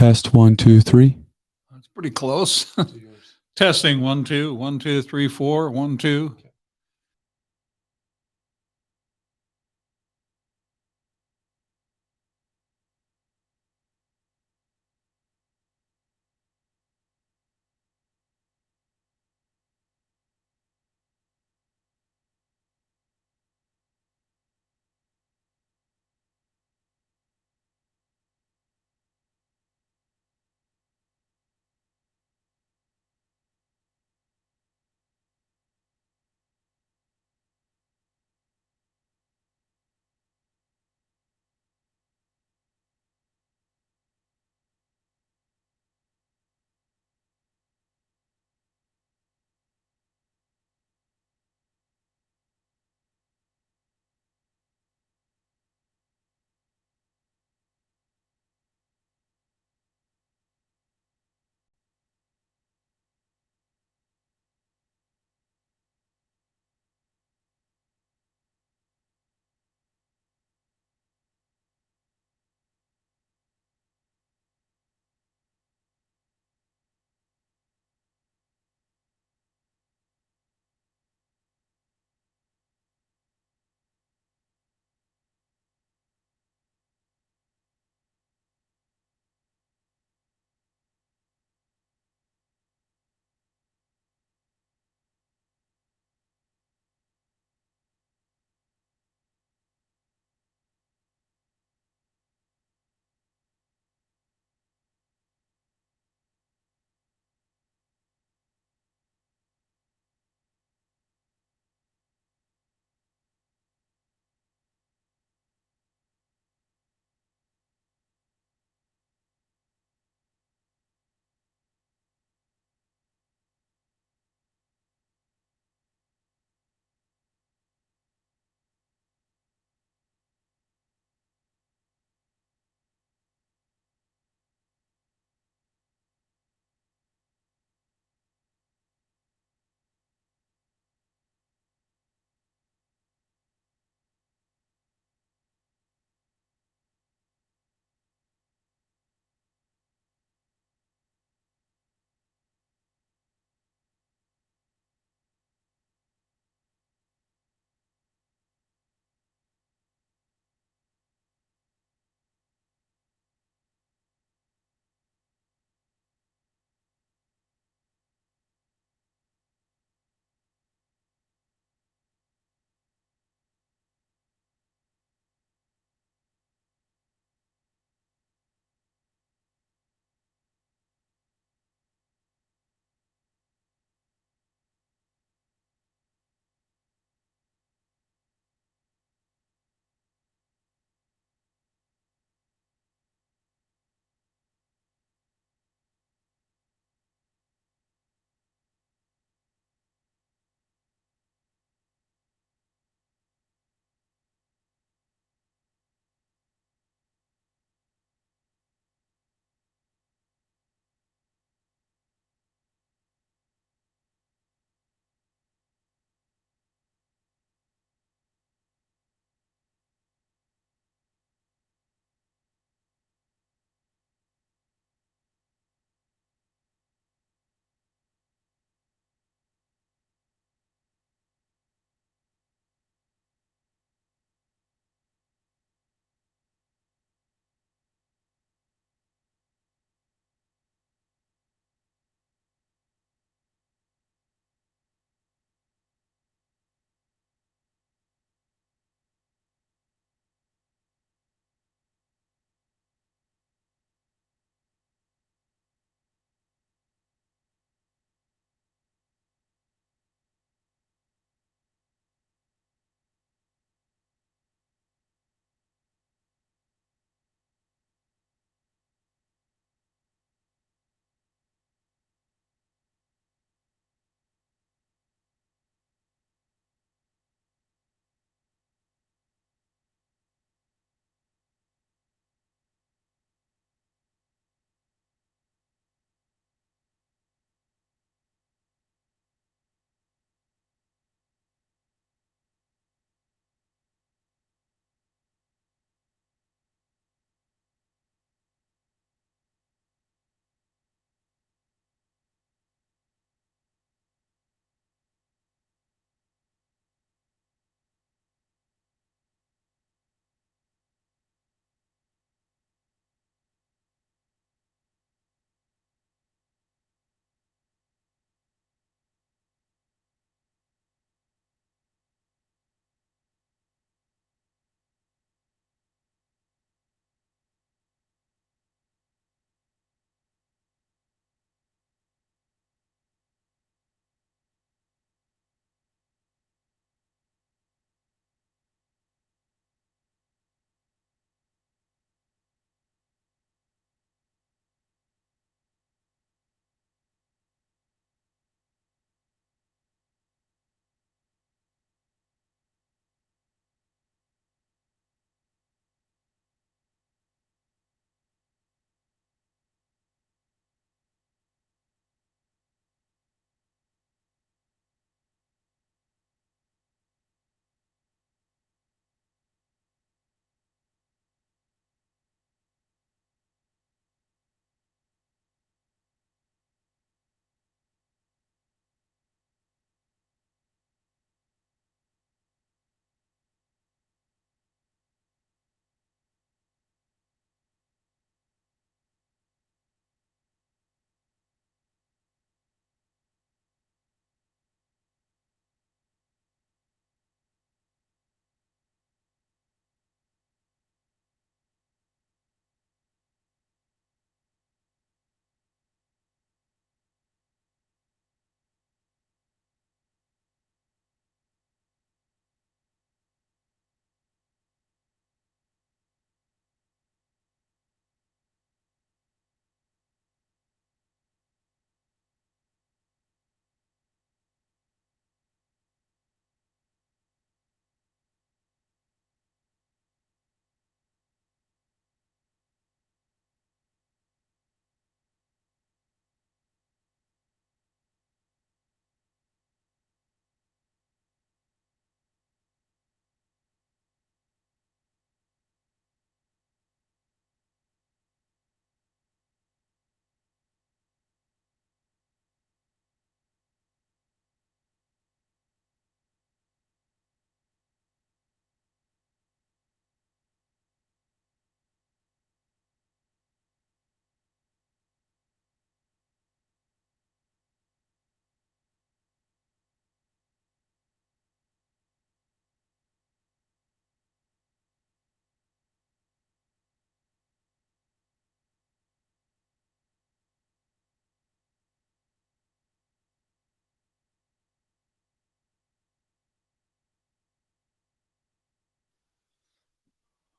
Test 1, 2, 3. That's pretty close. Testing 1, 2, 1, 2, 3, 4, 1, 2.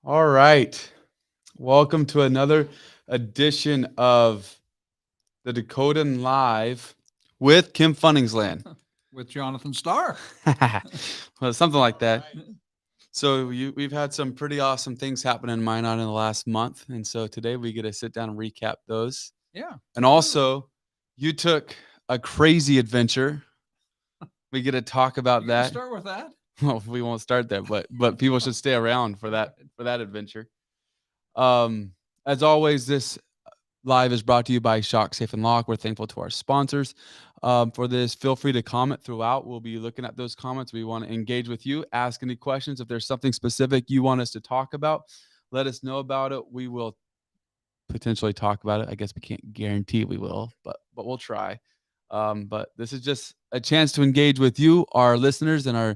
All right. Welcome to another edition of the Dakotan Live with Kim Fundingsland. With Jonathan Starr. Well, something like that. So we've had some pretty awesome things happen in Minot in the last month. And so today we get to sit down and recap those. Yeah. And also, you took a crazy adventure. We get to talk about You gonna that. start with that? Well, we won't start there, but people should stay around for that adventure. As always, this live is brought to you by Shock Safe and Lock. We're thankful to our sponsors for this. Feel free to comment throughout. We'll be looking at those comments. We want to engage with you. Ask any questions. If there's something specific you want us to talk about, let us know about it. We will potentially talk about it. I guess we can't guarantee we will, but we'll try. But this is just a chance to engage with you, our listeners, and our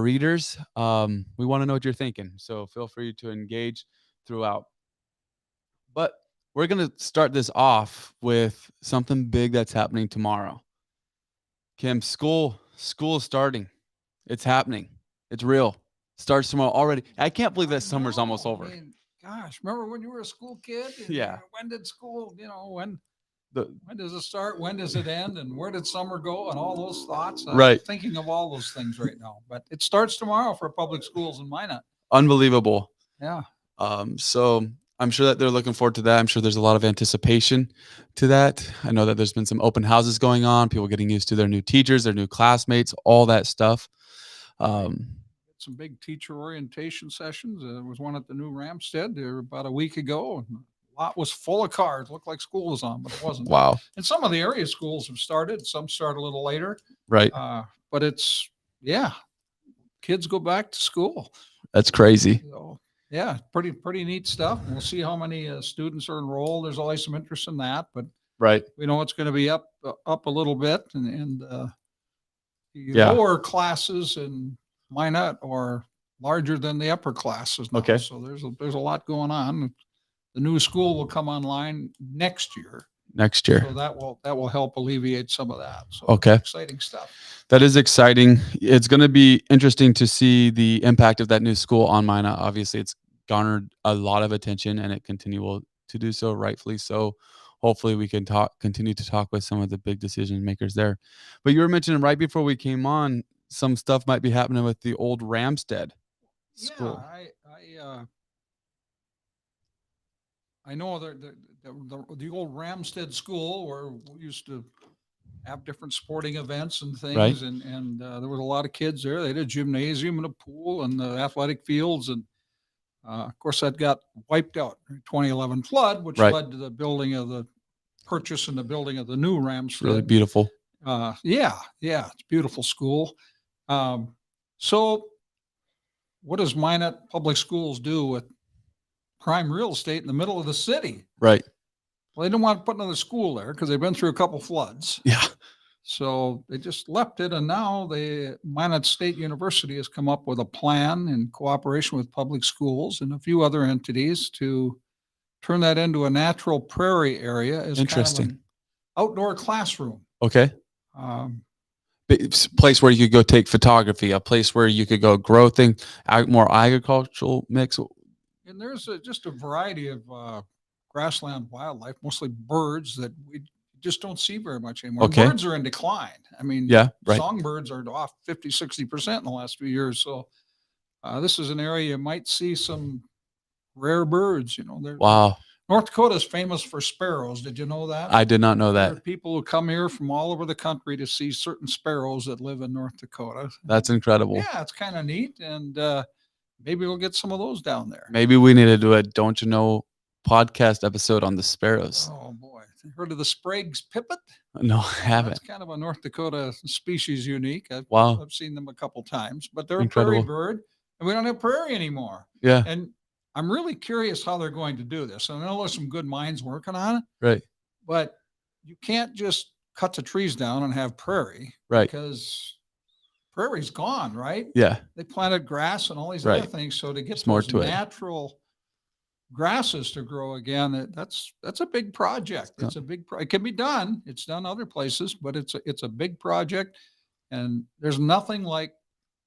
readers. We want to know what you're thinking, so feel free to engage throughout. But we're going to start this off with something big that's happening tomorrow. Kim, school is starting. It's happening. It's real. Starts tomorrow already. I can't believe that summer's almost over. I mean, gosh, remember when you were a school kid? Yeah. When did school, when does it start? When does it end? And where did summer go? And all those thoughts. Right. I'm thinking of all those things right now. But it starts tomorrow for public schools in Minot. Unbelievable. Yeah. So I'm sure that they're looking forward to that. I'm sure there's a lot of anticipation to that. I know that there's been some open houses going on, people getting used to their new teachers, their new classmates, all that stuff. Some big teacher orientation sessions. There was one at the new Ramstead there about a week ago. And a lot was full of cars. Looked like school was on, but it wasn't. Wow. And some of the area schools have started. Some start a little later. Right. But it's, kids go back to school. That's crazy. So, yeah, pretty neat stuff. We'll see how many students are enrolled. There's always some interest in that, but right, we know it's going to be up a little bit, and the lower classes in Minot are larger than the upper classes now. Okay. So there's a lot going on. The new school will come online next year. So that will help alleviate some of that. So okay, exciting stuff. That is exciting. It's going to be interesting to see the impact of that new school on Minot. Obviously, it's garnered a lot of attention, and it continues to do so, rightfully so. Hopefully, we can continue to talk with some of the big decision makers there. But you were mentioning right before we came on, some stuff might be happening with the old Ramstead school. Yeah, I know the old Ramstead school where we used to have different sporting events and things, right, and there was a lot of kids there. They had a gymnasium and a pool and the athletic fields, and of course that got wiped out in 2011 flood, which led to the purchase and the building of the new Ramstead. Really beautiful. Yeah, it's a beautiful school. So what does Minot Public Schools do with prime real estate in the middle of the city? Right. Well, they didn't want to put another school there because they've been through a couple floods. Yeah. So they just left it, and now the Minot State University has come up with a plan in cooperation with public schools and a few other entities to turn that into a natural prairie area as interesting kind of an outdoor classroom. Okay. Place where you could go take photography, a place where you could go grow things, more agricultural mix. And there's just a variety of grassland wildlife, mostly birds that we just don't see very much anymore. Okay. Birds are in decline. I mean, songbirds are off 50, 60% in the last few years. So this is an area you might see some rare birds. Wow. North Dakota is famous for sparrows. Did you know that? I did not know that. There are people who come here from all over the country to see certain sparrows that live in North Dakota. That's incredible. Yeah, it's kind of neat. And maybe we'll get some of those down there. Maybe we need to do a Don't You Know podcast episode on the sparrows. Oh, boy. Heard of the Sprague's pipit? No, I haven't. It's kind of a North Dakota species unique. I've seen them a couple times, but they're incredible. A prairie bird, and we don't have prairie anymore. Yeah. And I'm really curious how they're going to do this. And I know there's some good minds working on it. Right. But you can't just cut the trees down and have prairie. Right. Because prairie's gone, right? Yeah. They planted grass and all these other things. So to get more those to natural grasses to grow again, that's a big project. It's a big it can be done. It's done other places, but it's a big project, and there's nothing like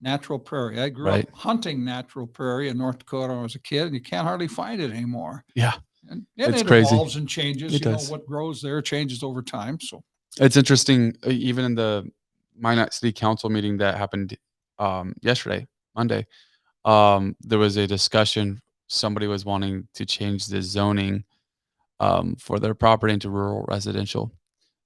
natural prairie. I grew Right. up hunting natural prairie in North Dakota when I was a kid, and you can't hardly find it anymore. Yeah. And It's it crazy. evolves and changes. It You know, does. what grows there changes over time. So It's interesting, even in the Minot City Council meeting that happened yesterday, Monday. There was a discussion. Somebody was wanting to change the zoning for their property into rural residential,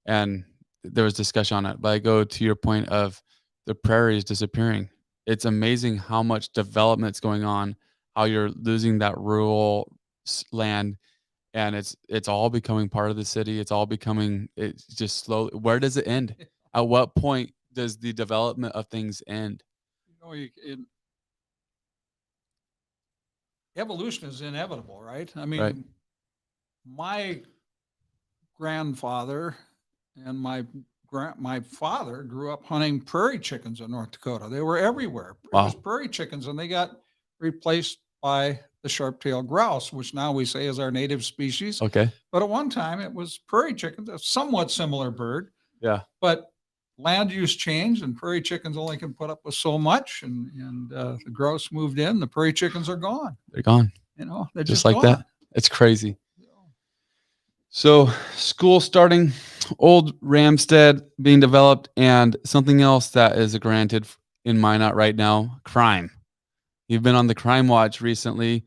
and there was discussion on it. But I go to your point of the prairie is disappearing. It's amazing how much development's going on, how you're losing that rural land, and it's all becoming part of the city. It's just slowly. Where does it end? At what point does the development of things end? you know, evolution is inevitable, right? I mean, Right. my grandfather and my father grew up hunting prairie chickens in North Dakota. They were everywhere. It was Wow. prairie chickens, and they got replaced by the sharp-tailed grouse, which now we say is our native species. Okay. But at one time, it was prairie chickens, a somewhat similar bird. Yeah. But land use changed, and prairie chickens only can put up with so much. And the grouse moved in. The prairie chickens are gone. They're gone. You know, they're Just just like gone. that. It's crazy. So school starting, old Ramstead being developed, and something else that is granted in Minot right now, crime. You've been on the crime watch recently.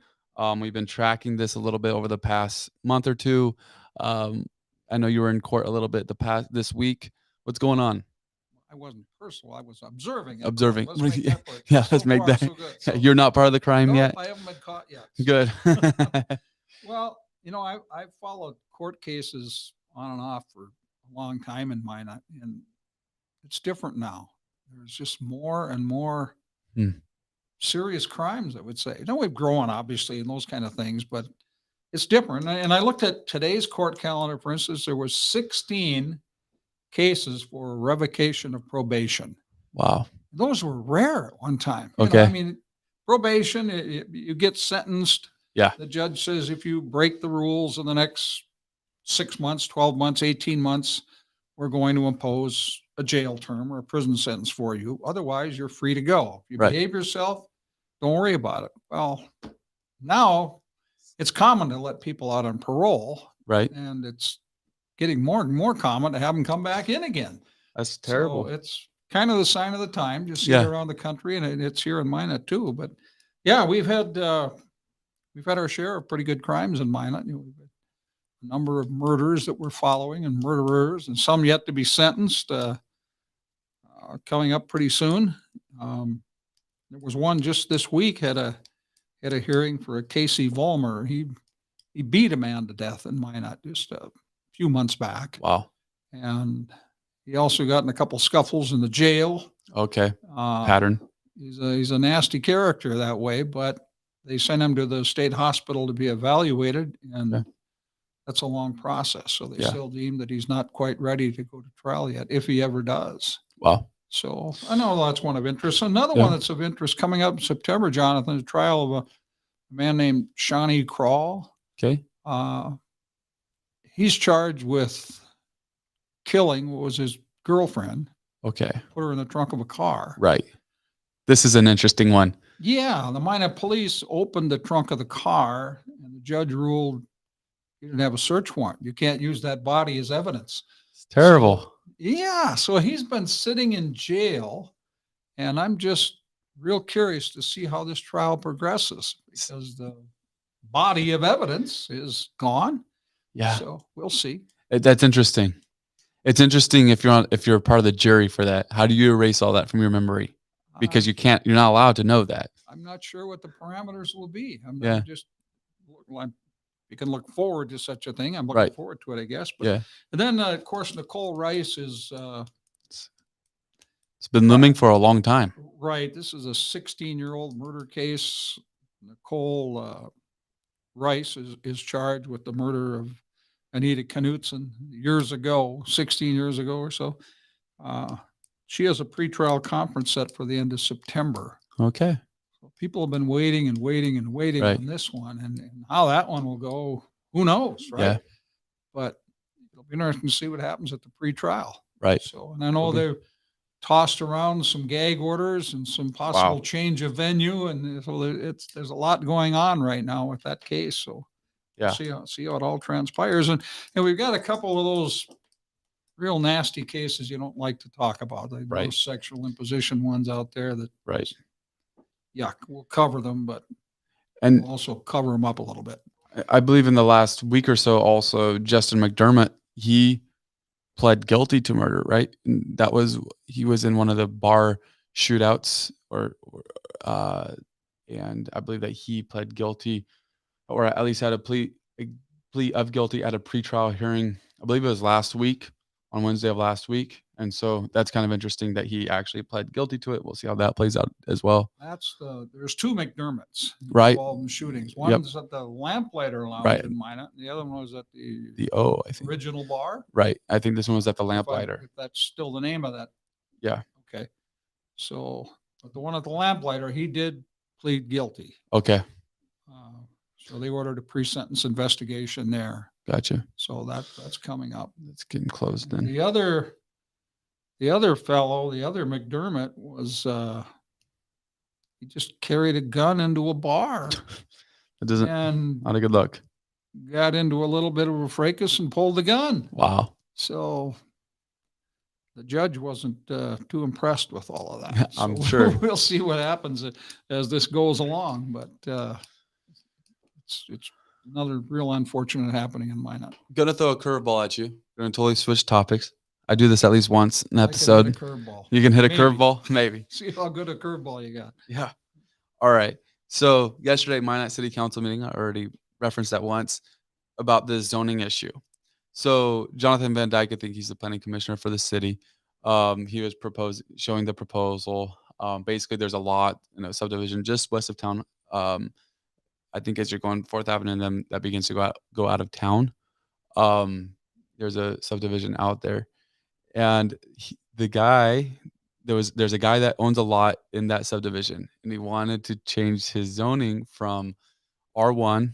We've been tracking this a little bit over the past month or two. I know you were in court a little bit this week. What's going on? I wasn't personal. I was observing. Observing. Let's make that part. Yeah, So let's make far, that. so good. So, You're not part of the crime nope, yet? I haven't been caught yet. Good. Well, you know, I've followed court cases on and off for a long time in Minot, and it's different now. There's just more and more Hmm. serious crimes, I would say. You know, we've grown obviously in those kind of things, but it's different. And I looked at today's court calendar, for instance, there was 16 cases for revocation of probation. Wow. Those were rare at one time. You know, Okay. I mean, probation, you get sentenced. Yeah. The judge says if you break the rules in the next 6 months, 12 months, 18 months, we're going to impose a jail term or a prison sentence for you. Otherwise, you're free to go. If you Right. behave yourself, don't worry about it. Well, now it's common to let people out on parole, Right. and it's getting more and more common to have them come back in again. That's terrible. So it's kind of the sign of the time. You see Yeah. it around the country, and it's here in Minot too. But yeah, we've had our share of pretty good crimes in Minot. You know, we've had a number of murders that we're following, and murderers, and some yet to be sentenced. Coming up pretty soon. There was one just this week had a hearing for a Casey Vollmer. He beat a man to death in Minot just a few months back, Wow. and he also got in a couple scuffles in the jail. Okay. Uh, Pattern. he's a nasty character that way, but they sent him to the state hospital to be evaluated, and Okay. that's a long process. So they Yeah. still deem that he's not quite ready to go to trial yet, if he ever does. Wow. So I know that's one of interest. Another Yeah. one that's of interest coming up in September, Jonathan, the trial of a man named Shawnee Crawl. Okay. He's charged with killing what was his girlfriend, Okay. put her in the trunk of a car. Right. This is an interesting one. Yeah, the Minot police opened the trunk of the car, and the judge ruled he didn't have a search warrant. You can't use that body as evidence. It's terrible. Yeah, so he's been sitting in jail, and I'm just real curious to see how this trial progresses because the body of evidence is gone. Yeah. So we'll see. That's interesting. It's interesting if you're part of the jury for that. How do you erase all that from your memory? Because you're not allowed to know that. I'm not sure what the parameters will be. Yeah. You can look forward to such a thing. I'm looking Right. forward to it, I guess. But, Yeah. and then, of course, Nicole Rice is It's been looming for a long time. right. This is a 16-year-old murder case. Nicole Rice is charged with the murder of Anita Knutson years ago, 16 years ago or so. She has a pretrial conference set for the end of September. Okay. So people have been waiting and waiting and waiting Right. on this one, and how that one will go, who knows, right? Yeah. But it'll be interesting to see what happens at the pretrial. Right. So, and I know Okay. they're tossed around some gag orders and some possible change of venue, and so there's a lot going on right now with that case. So Yeah. see how it all transpires, and we've got a couple of those real nasty cases you don't like to talk about, like Right. those sexual imposition ones out there that Right. yuck. We'll cover them, but And we'll also cover them up a little bit. I believe in the last week or so, also Justin McDermott, he pled guilty to murder, right? And he was in one of the bar shootouts, and I believe that he pled guilty, or at least had a plea of guilty at a pretrial hearing. I believe it was last week, on Wednesday of last week. And so that's kind of interesting that he actually pled guilty to it. We'll see how that plays out as well. There's two McDermotts Right. involved in shootings. One's at the Lamplighter Lounge Right. in Minot, and the other one was at the I think. original bar. Right. I think this one was at the Lamplighter. If that's still the name of that. Yeah. Okay. So, but the one at the Lamplighter, he did plead guilty. Okay. So they ordered a pre-sentence investigation there. Gotcha. So that's coming up. It's getting closed then. The other fellow, the other McDermott, was he just carried a gun into a bar. It doesn't. And not a good look. Got into a little bit of a fracas and pulled the gun. Wow. So the judge wasn't too impressed with all of that. I'm so sure. We'll see what happens as this goes along, but it's another real unfortunate happening in Minot. Gonna throw a curveball at you. Gonna totally switch topics. I do this at least once an episode. You can hit a curveball, maybe. See how good a curveball you got. Yeah. All right. So yesterday, Minot City Council meeting, I already referenced that once, about the zoning issue. So Jonathan Van Dyke, I think he's the planning commissioner for the city. He was showing the proposal. Basically, there's a lot, subdivision just west of town. I think as you're going 4th Avenue, and then that begins to go out of town. There's a subdivision out there, and there's a guy that owns a lot in that subdivision, and he wanted to change his zoning from R1,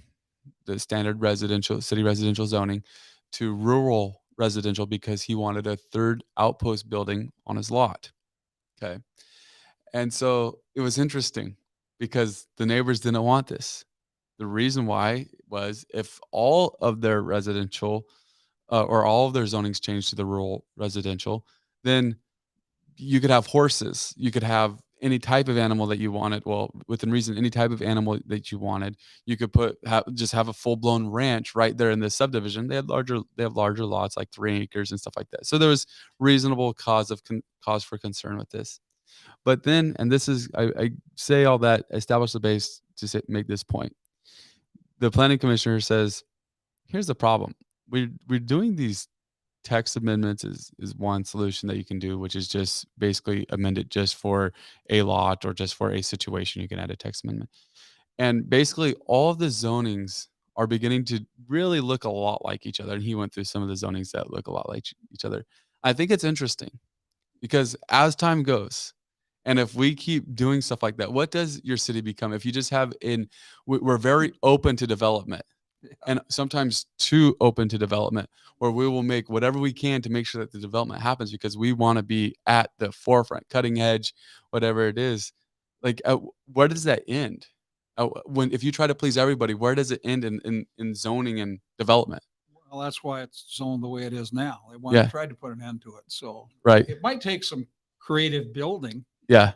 the standard city residential zoning, to rural residential because he wanted a third outpost building on his lot. Okay. And so it was interesting because the neighbors didn't want this. The reason why was if all of their residential or all of their zonings changed to the rural residential, then you could have horses, you could have any type of animal that you wanted. Well, within reason, any type of animal that you wanted, you could just have a full blown ranch right there in this subdivision. They have larger lots, like 3 acres and stuff like that. So there was reasonable cause for concern with this. But then, and this is, I say all that, establish the base to make this point. The planning commissioner says, here's the problem. We're doing these text amendments is one solution that you can do, which is just basically amend it just for a lot or just for a situation. You can add a text amendment. And basically all of the zonings are beginning to really look a lot like each other. And he went through some of the zonings that look a lot like each other. I think it's interesting because as time goes, and if we keep doing stuff like that, what does your city become? If you just we're very open to development. And sometimes too open to development, where we will make whatever we can to make sure that the development happens because we want to be at the forefront, cutting edge, whatever it is. Like, where does that end? If you try to please everybody, where does it end in zoning and development? Well, that's why it's zoned the way it is now. They tried to put an end to it. So right. It might take some creative building. Yeah.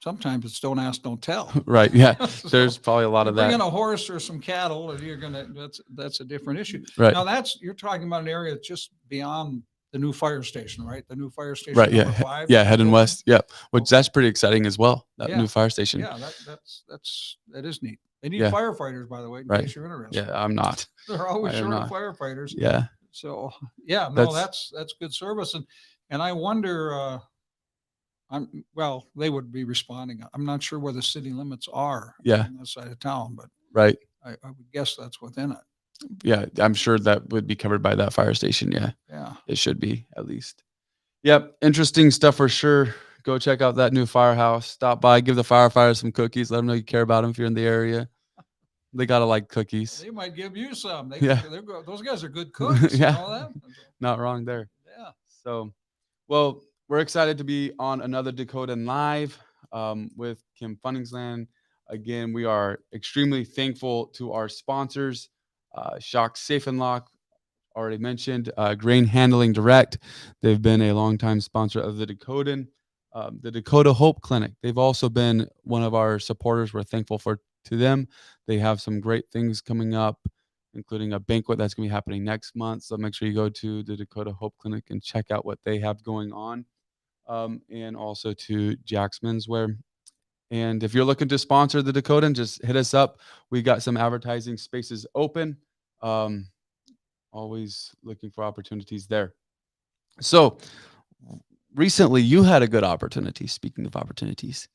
Sometimes it's don't ask, don't tell. Right. Yeah. So there's probably a lot of that. Bring in a horse or some cattle, and that's a different issue. Right. Now you're talking about an area that's just beyond the new fire station, right? The new fire station. Right. Yeah. 5, yeah. Heading west. Yep. Which that's pretty exciting as well. That new fire station. Yeah. That is neat. They need firefighters, by the way, in case you're interested. Yeah. I'm not. They're always short of firefighters. Yeah. So that's good service. And I wonder, they would be responding. I'm not sure where the city limits are on this side of town, but right. I would guess that's within it. Yeah, I'm sure that would be covered by that fire station. Yeah. Yeah. It should be at least. Yep. Interesting stuff for sure. Go check out that new firehouse. Stop by, give the firefighters some cookies. Let them know you care about them if you're in the area. They got to like cookies. They might give you some. Those guys are good cooks. Yeah. You know that? Not wrong there. Yeah. So, well, we're excited to be on another Dakotan Live with Kim Fundingsland. Again, we are extremely thankful to our sponsors, Shock Safe and Lock, already mentioned, Grain Handling Direct. They've been a longtime sponsor of the Dakotan. The Dakota Hope Clinic. They've also been one of our supporters. We're thankful to them. They have some great things coming up, including a banquet that's going to be happening next month. So make sure you go to the Dakota Hope Clinic and check out what they have going on. And also to Jack's Menswear. And if you're looking to sponsor the Dakotan, just hit us up. We got some advertising spaces open. Always looking for opportunities there. So recently you had a good opportunity, speaking of opportunities.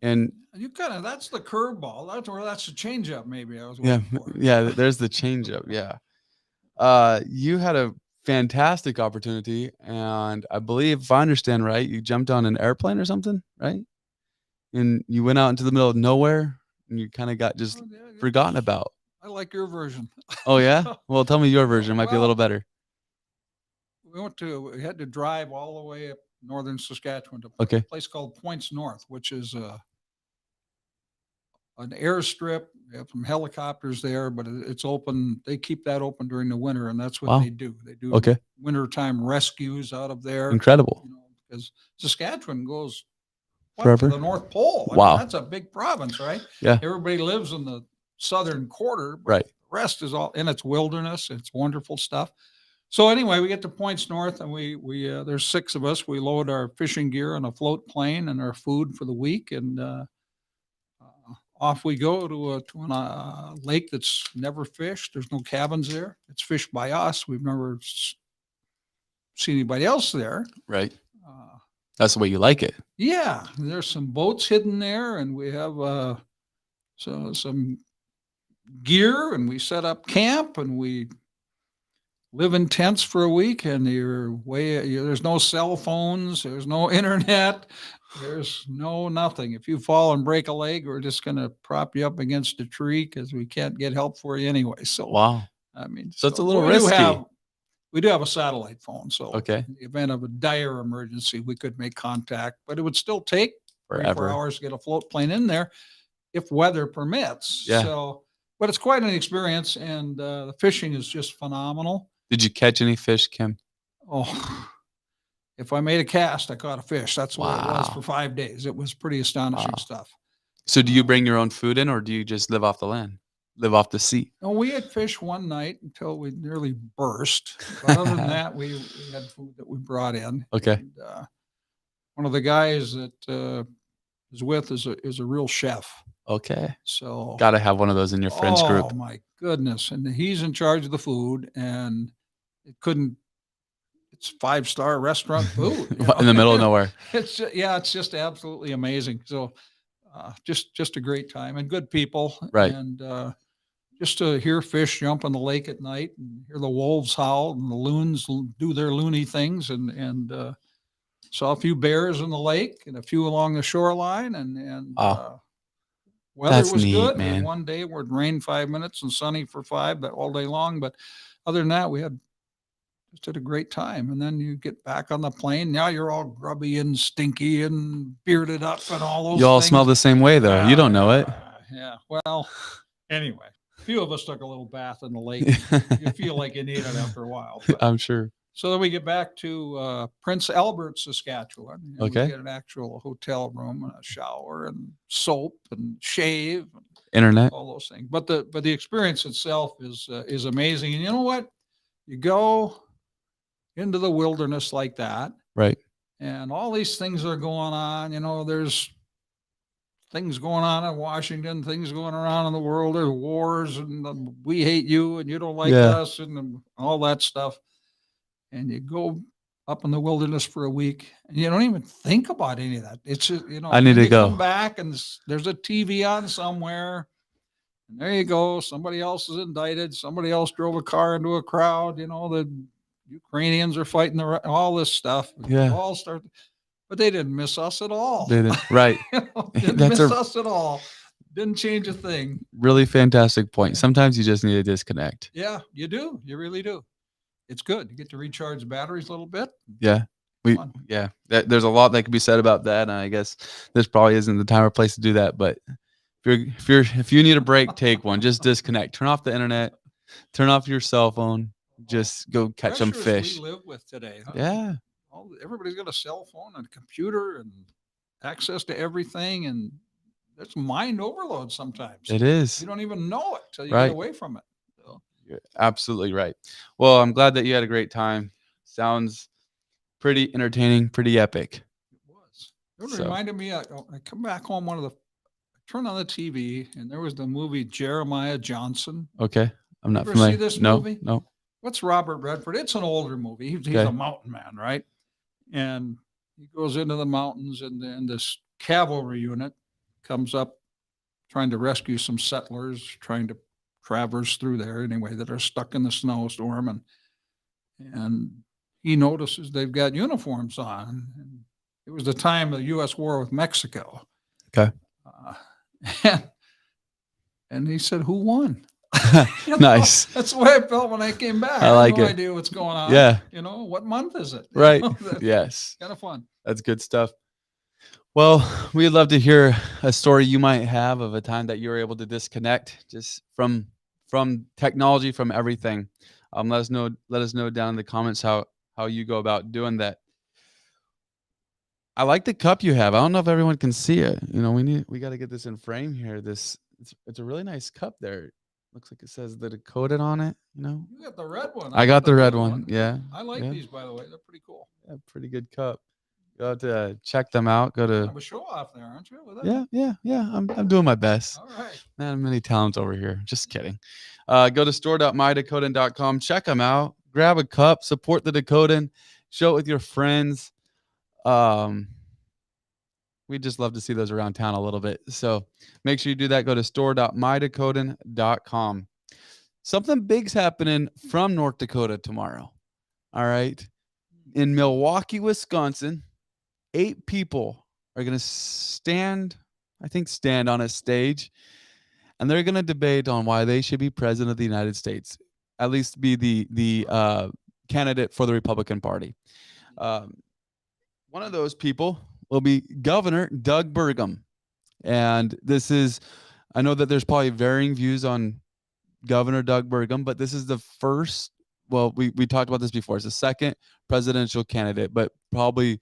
And that's the curveball. That's the changeup maybe I was yeah, waiting for. yeah, there's the changeup. Yeah. You had a fantastic opportunity, and I believe, if I understand right, you jumped on an airplane or something, right? And you went out into the middle of nowhere, and you kind of got just forgotten about. I like your version. Oh yeah? Well, tell me your version. It might be a little better. We had to drive all the way up northern Saskatchewan to Okay. a place called Points North, which is an airstrip. They have some helicopters there, but it's open. They keep that open during the winter, and that's what Wow. they do. They do Okay. wintertime rescues out of there. Incredible. Because Saskatchewan goes to Forever. the North Pole. Wow. That's a big province, right? Yeah. Everybody lives in the southern quarter, but right. the rest is all in its wilderness. It's wonderful stuff. So anyway, we get to Points North, and we there's 6 of us. We load our fishing gear on a float plane and our food for the week, and off we go to a lake that's never fished. There's no cabins there. It's fished by us. We've never seen anybody else there. Right. That's the way you like it. Yeah, there's some boats hidden there, and we have some gear, and we set up camp, and we live in tents for a week, and there's no cell phones, there's no internet, there's no nothing. If you fall and break a leg, we're just going to prop you up against a tree because we can't get help for you anyway. So, wow. I mean, so it's a little risky. We do have a satellite phone, so okay. in the event of a dire emergency, we could make contact, but it would still take forever. 3-4 hours to get a float plane in there if weather permits. Yeah. So, but it's quite an experience, and the fishing is just phenomenal. Did you catch any fish, Kim? Oh, if I made a cast, I caught a fish. That's what it was for 5 days. It was pretty astonishing stuff. So do you bring your own food in, or do you just live off the land? Live off the sea? No, we had fish one night until we nearly burst. But other than that, we had food that we brought in. Okay. And, one of the guys that is with is a real chef. Okay. So got to have one of those in your friends group. Oh my goodness. And he's in charge of the food, and it's 5-star restaurant food in the middle of nowhere. It's just absolutely amazing. So just a great time and good people. Right. And just to hear fish jump on the lake at night and hear the wolves howl and the loons do their loony things, and saw a few bears in the lake and a few along the shoreline, and weather was neat, good. Man. And one day it would rain 5 minutes and sunny for 5, but all day long. But other than that, we just had a great time. And then you get back on the plane. Now you're all grubby and stinky and bearded up and all those You all things. smell the same way, though. You don't know it. Yeah. Well, anyway, a few of us took a little bath in the lake. You feel like you need it after a while. But, I'm sure. so then we get back to Prince Albert, Saskatchewan. And okay. We get an actual hotel room and a shower and soap and shave. And internet. all those things. But the experience itself is amazing. And you know what? You go into the wilderness like that. Right. And all these things are going on. There's things going on in Washington, things going around in the world. There's wars, and we hate you and you don't like us, and all that stuff. And you go up in the wilderness for a week, and you don't even think about any of that. It's just, I need to go. Come back, and there's a TV on somewhere. And there you go. Somebody else is indicted. Somebody else drove a car into a crowd. The Ukrainians are fighting all this stuff. Yeah. All start, but they didn't miss us at all. They didn't. Right. Didn't miss us at all. Didn't change a thing. Really fantastic point. Sometimes you just need to disconnect. Yeah, you do. You really do. It's good. You get to recharge the batteries a little bit. Yeah. There's a lot that could be said about that, and I guess this probably isn't the time or place to do that. But if you need a break, take one. Just disconnect. Turn off the internet. Turn off your cell phone. Just go catch some fish. We live with today. Huh? Yeah. Everybody's got a cell phone and a computer and access to everything, and that's mind overload sometimes. It is. You don't even know it till you get away from it. So. You're absolutely right. Well, I'm glad that you had a great time. Sounds pretty entertaining, pretty epic. It was. It reminded me, I come back home, I turned on the TV, and there was the movie Jeremiah Johnson. Okay. I'm not familiar. See this movie? No. What's Robert Redford? It's an older movie. He's a mountain man, right? And he goes into the mountains, and then this cavalry unit comes up trying to rescue some settlers, trying to traverse through there anyway, that are stuck in the snowstorm. And he notices they've got uniforms on. And it was the time of the U.S. war with Mexico. Okay. And he said, "Who won?" Nice. That's the way I felt when I came back. I like had no it. idea what's going on. Yeah. What month is it? Right. Yes. Kind of fun. That's good stuff. Well, we'd love to hear a story you might have of a time that you were able to disconnect just from technology, from everything. Let us know down in the comments how you go about doing that. I like the cup you have. I don't know if everyone can see it. We got to get this in frame here. It's a really nice cup there. Looks like it says the Dakota on it. You got the red one. I got the red one. Yeah. I like these, by the way. They're pretty cool. Yeah, pretty good cup. Go to check them out. Go to. I'm a show off there, aren't you? With that? Yeah. I'm doing my best. All right. Man, many talents over here. Just kidding. Go to store.mydakotan.com. Check them out. Grab a cup. Support the Dakotan. Show it with your friends. We just love to see those around town a little bit. So make sure you do that. Go to store.mydakotan.com. Something big's happening from North Dakota tomorrow. All right. In Milwaukee, Wisconsin, 8 people are going to stand on a stage, and they're going to debate on why they should be president of the United States, at least be the candidate for the Republican Party. One of those people will be Governor Doug Burgum. And I know that there's probably varying views on Governor Doug Burgum, but this is the first, well, we talked about this before. It's the second presidential candidate, but probably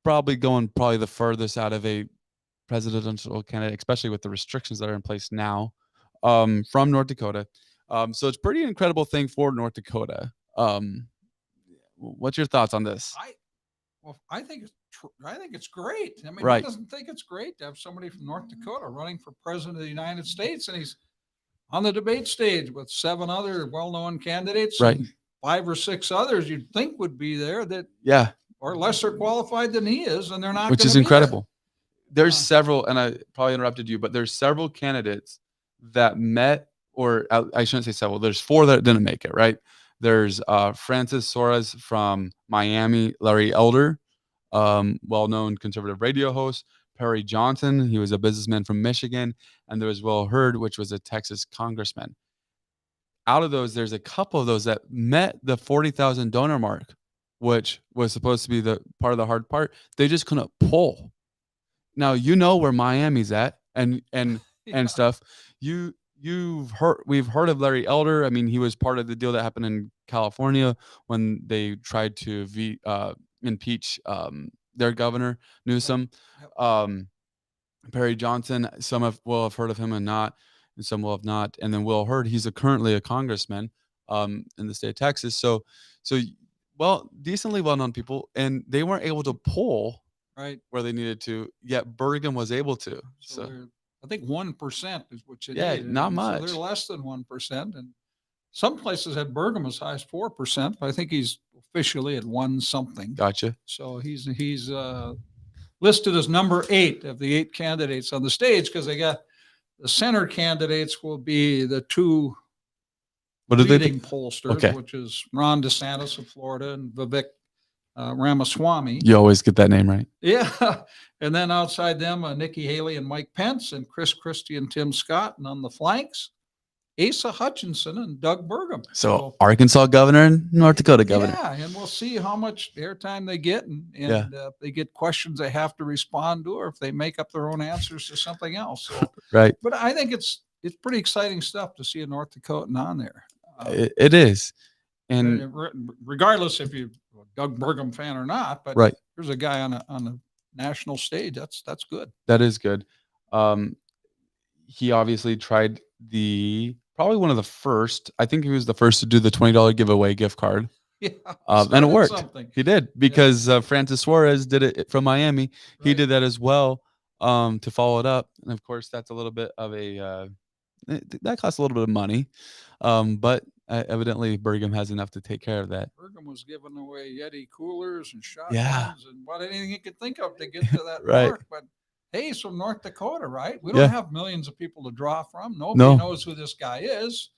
going the furthest out of a presidential candidate, especially with the restrictions that are in place now, from North Dakota. So it's a pretty incredible thing for North Dakota. What's your thoughts on this? I think it's great. I mean, right. Who doesn't think it's great to have somebody from North Dakota running for president of the United States, and he's on the debate stage with 7 other well-known candidates, right? And 5 or 6 others you'd think would be there that are lesser qualified than he is, and they're not. Which is incredible. There's several, and I probably interrupted you, but there's several candidates that met, or I shouldn't say several. There's 4 that didn't make it. Right. There's Francis Suarez from Miami, Larry Elder, well-known conservative radio host, Perry Johnson. He was a businessman from Michigan, and there was Will Hurd, which was a Texas congressman. Out of those, there's a couple of those that met the 40,000 donor mark, which was supposed to be the part of the hard part. They just couldn't pull. Now where Miami's at, and stuff. We've heard of Larry Elder. I mean, he was part of the deal that happened in California when they tried to impeach their governor Newsom. Perry Johnson, some will have heard of him and not, and some will have not. And then Will Hurd, he's currently a congressman in the state of Texas. So decently well-known people, and they weren't able to pull right where they needed to, yet Burgum was able to. So I think 1% is what you need. Not much. So they're less than 1%, and some places had Burgum as high as 4%, but I think he's officially at 1 something. Gotcha. So he's listed as number 8 of the 8 candidates on the stage, because they got the center candidates will be the 2 leading pollsters, which is Ron DeSantis of Florida and Vivek Ramaswamy. You always get that name right. Yeah. And then outside them, Nikki Haley and Mike Pence, and Chris Christie and Tim Scott. And on the flanks, Asa Hutchinson and Doug Burgum. So Arkansas governor and North Dakota governor. Yeah, and we'll see how much airtime they get, and Yeah. if they get questions they have to respond to, or if they make up their own answers to something else. So, Right. but I think it's pretty exciting stuff to see a North Dakotan on there. It is. And regardless if you're a Doug Burgum fan or not, but right. There's a guy on a national stage. That's good. That is good. He obviously tried probably one of the first. I think he was the first to do the $20 giveaway gift card. Yeah, and it worked. Something. He did, because Francis Suarez did it from Miami. Right. He did that as well, to follow it up. And of course, that's a little bit of that costs a little bit of money. But evidently Burgum has enough to take care of that. Burgum was giving away Yeti coolers and shotguns and anything you could think of to get to that right. mark. But hey, he's from North Dakota, right? We don't have millions of people to draw from. Nobody knows who this guy is.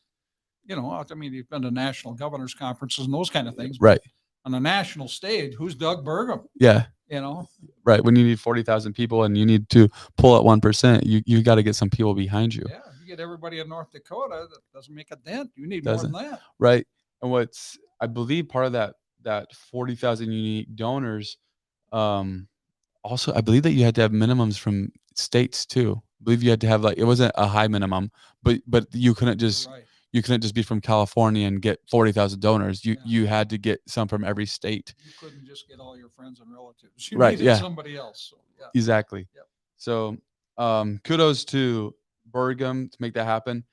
You know, I mean, you've been to national governors conferences and those kind of things. Right. On a national stage, who's Doug Burgum? Yeah. You know? Right. When you need 40,000 people and you need to pull at 1%, you got to get some people behind you. Yeah. If you get everybody in North Dakota, that doesn't make a dent. You need more than that. Right. And I believe part of that 40,000 unique donors, also, I believe that you had to have minimums from states too. I believe you had to have it wasn't a high minimum, but you couldn't just be from California and get 40,000 donors. You had to get some from every state. You couldn't just get all your friends and relatives. You needed somebody else. So, yeah. Exactly. Yep. So kudos to Burgum to make that happen.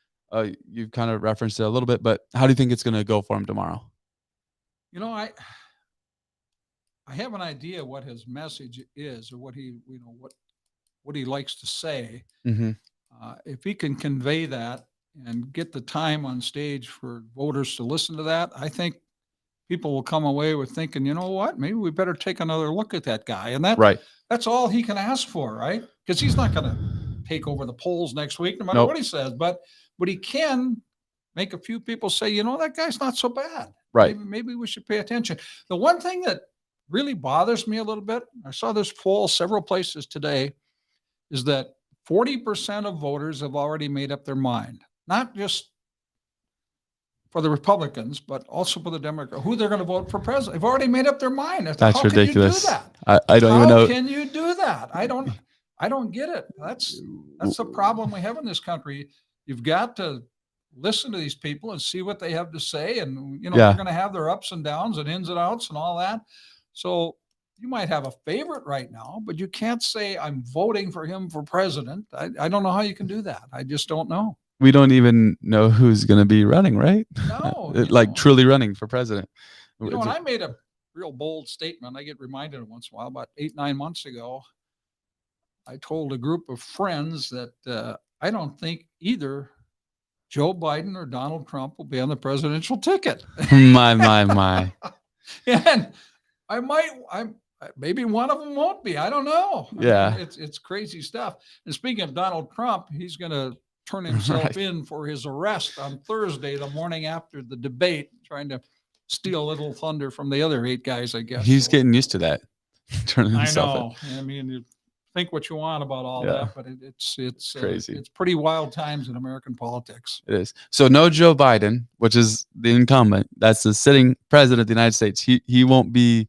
You've kind of referenced it a little bit, but how do you think it's going to go for him tomorrow? You know, I have an idea what his message is, or what he likes to say. Mm-hmm. If he can convey that and get the time on stage for voters to listen to that, I think people will come away with thinking, you know what, maybe we better take another look at that guy. And that's all he can ask for, right? Because he's not going to take over the polls next week, no matter what he says. But he can make a few people say, you know, that guy's not so bad. Right. Maybe we should pay attention. The one thing that really bothers me a little bit, I saw this poll several places today, is that 40% of voters have already made up their mind, not just for the Republicans, but also for the Democrats, who they're going to vote for president. They've already made up their mind. That's ridiculous. Can you do that? I don't even know. How can you do that? I don't get it. That's the problem we have in this country. You've got to listen to these people and see what they have to say. And, they're going to have their ups and downs and ins and outs and all that. So you might have a favorite right now, but you can't say I'm voting for him for president. I don't know how you can do that. I just don't know. We don't even know who's going to be running, right? No. Truly running for president. And I made a real bold statement. I get reminded once in a while, about 8-9 months ago. I told a group of friends that I don't think either Joe Biden or Donald Trump will be on the presidential ticket. My. And maybe one of them won't be. I don't know. Yeah. It's crazy stuff. And speaking of Donald Trump, he's going to turn himself in for his arrest on Thursday, the morning after the debate, trying to steal a little thunder from the other 8 guys, I guess. He's getting used to that. Turning himself in. I mean, you think what you want about all that, but it's crazy. It's pretty wild times in American politics. It is. So no Joe Biden, which is the incumbent. That's the sitting president of the United States. He won't be